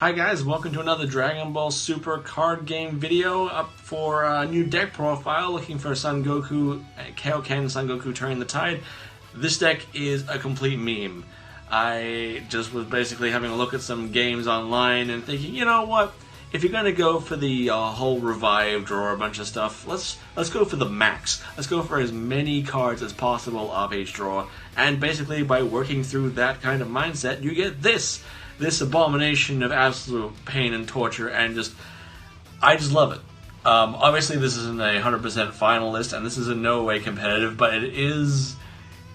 Hi guys, welcome to another Dragon Ball Super card game video up for a new deck profile looking for Son Goku, Kaio-Ken, Son Goku Turning the Tide. This deck is a complete meme. I just was basically having a look at some games online and thinking, you know what, if you're going to go for the whole revive draw a bunch of stuff, let's go for the max. Let's go for as many cards as possible of each draw, and basically by working through that kind of mindset, you get this abomination of absolute pain and torture, and I just love it. Obviously, this isn't a 100% final list, and this is in no way competitive, but it is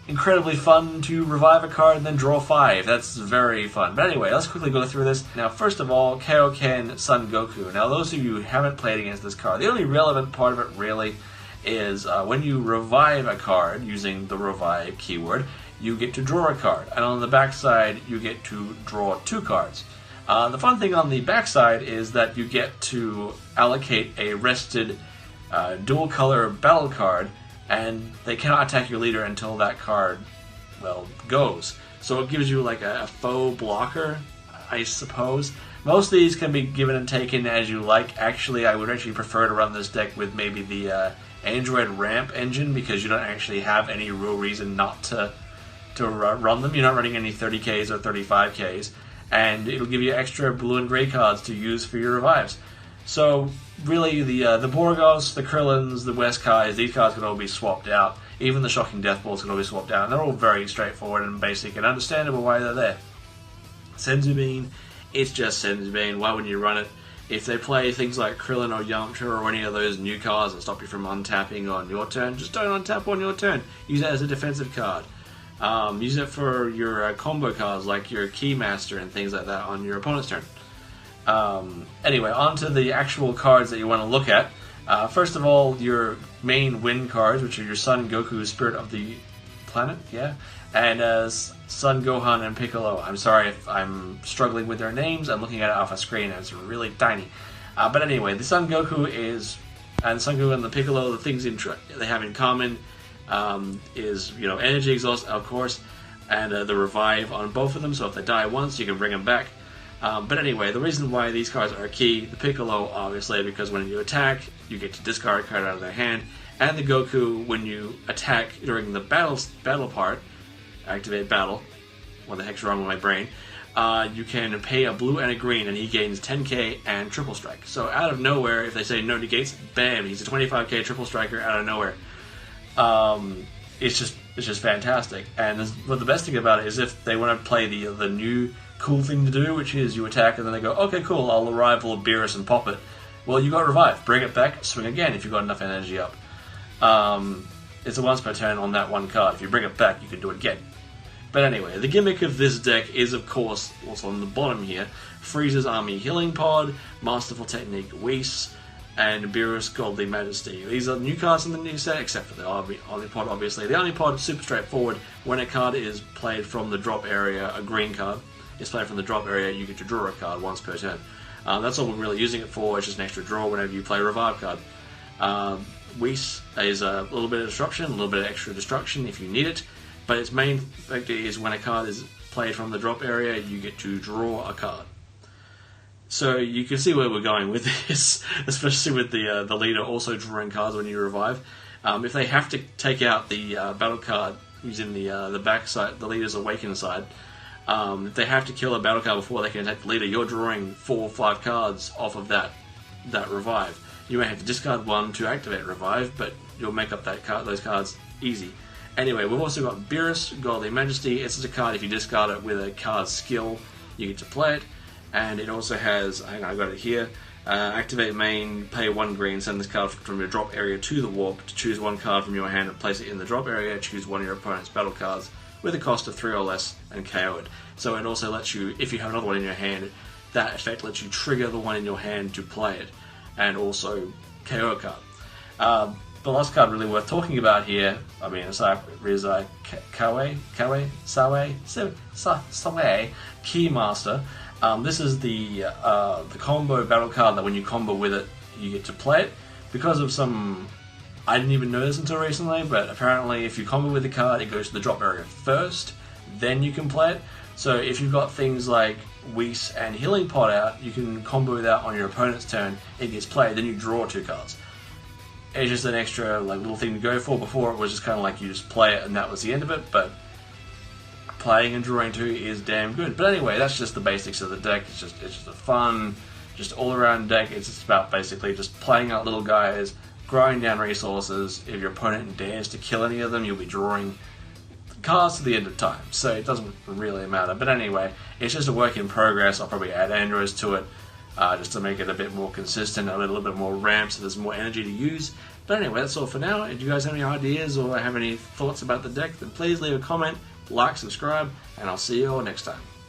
incredibly fun to revive a card and then draw 5. That's very fun. But anyway, let's quickly go through this. Now, first of all, Kaio-Ken, Son Goku. Now, those of you who haven't played against this card, the only relevant part of it really is when you revive a card using the revive keyword, you get to draw a card, and on the backside you get to draw 2 cards. The fun thing on the backside is that you get to allocate a rested dual color battle card, and they cannot attack your leader until that card, well, goes. So it gives you like a faux blocker, I suppose. Most of these can be given and taken as you like. Actually, I would actually prefer to run this deck with maybe the Android ramp engine, because you don't actually have any real reason not to run them. You're not running any 30Ks or 35Ks, and it'll give you extra blue and gray cards to use for your revives. So really, the Borgos, the Krillins, the Westkais, these cards can all be swapped out. Even the Shocking Death Balls can all be swapped out, and they're all very straightforward and basic and understandable why they're there. Senzu it's just Senzu. Why wouldn't you run it? If they play things like Krillin or Yamcha or any of those new cards that stop you from untapping on your turn, just don't untap on your turn. Use it as a defensive card. Use it for your combo cards like your Keymaster and things like that on your opponent's turn. Anyway, on to the actual cards that you want to look at. First of all, your main win cards, which are your Son Goku, Spirit of the Planet, and Son Gohan and Piccolo. I'm sorry if I'm struggling with their names. I'm looking at it off a screen and it's really tiny. But anyway, the Son Goku and Son Goku and the Piccolo, the things they have in common is, energy exhaust, of course, and the revive on both of them, so if they die once, you can bring them back. But anyway, the reason why these cards are key, the Piccolo, obviously, because when you attack, you get to discard a card out of their hand, and the Goku, when you attack during the battle part, activate battle, what the heck's wrong with my brain, you can pay a blue and a green, and he gains 10k and triple strike. So out of nowhere, if they say no negates, bam, he's a 25k triple striker out of nowhere. It's just fantastic. And the best thing about it is if they want to play the new cool thing to do, which is you attack and then they go, okay, cool, I'll rival Beerus and pop it. Well, you got revive. Bring it back, swing again if you've got enough energy up. It's a once per turn on that one card. If you bring it back, you can do it again. But anyway, the gimmick of this deck is, of course, also on the bottom here, Frieza's Army Healing Pod, Masterful Technique Whis, and Beerus Godly Majesty. These are new cards in the new set, except for the Omnipod, obviously. The Omnipod is super straightforward. When a card is played from the drop area, a green card is played from the drop area, you get to draw a card once per turn. That's all we're really using it for. It's just an extra draw whenever you play a revive card. Whis is a little bit of disruption, a little bit of extra destruction if you need it, but its main factor is when a card is played from the drop area, you get to draw a card. So you can see where we're going with this, especially with the leader also drawing cards when you revive. If they have to take out the battle card using the back side, the leader's awakened side, if they have to kill a battle card before they can attack the leader, you're drawing 4 or 5 cards off of that revive. You may have to discard one to activate revive, but you'll make up those cards easy. Anyway, we've also got Beerus, Godly Majesty. It's just a card, if you discard it with a card skill, you get to play it. And it also has, hang on, I got it here, activate main, pay 1 green, send this card from your drop area to the warp, to choose 1 card from your hand and place it in the drop area, choose one of your opponent's battle cards with a cost of 3 or less and KO it. So it also lets you, if you have another one in your hand, that effect lets you trigger the one in your hand to play it, and also KO a card. The last card really worth talking about here, I mean, it's Sawe, Keymaster. This is the combo battle card that when you combo with it, you get to play it. Because of some, I didn't even know this until recently, but apparently if you combo with the card, it goes to the drop area first, then you can play it. So if you've got things like Whis and Healing Pot out, you can combo that on your opponent's turn. It gets played, then you draw 2 cards. It's just an extra like little thing to go for. Before it was just kind of like you just play it and that was the end of it, but playing and drawing 2 is damn good. But anyway, that's just the basics of the deck. It's just a fun, just all-around deck. It's just about basically just playing out little guys, grinding down resources. If your opponent dares to kill any of them, you'll be drawing cards to the end of time. So it doesn't really matter. But anyway, it's just a work in progress. I'll probably add androids to it just to make it a bit more consistent, a little bit more ramp, so there's more energy to use. But anyway, that's all for now. If you guys have any ideas or have any thoughts about the deck, then please leave a comment, like, subscribe, and I'll see you all next time.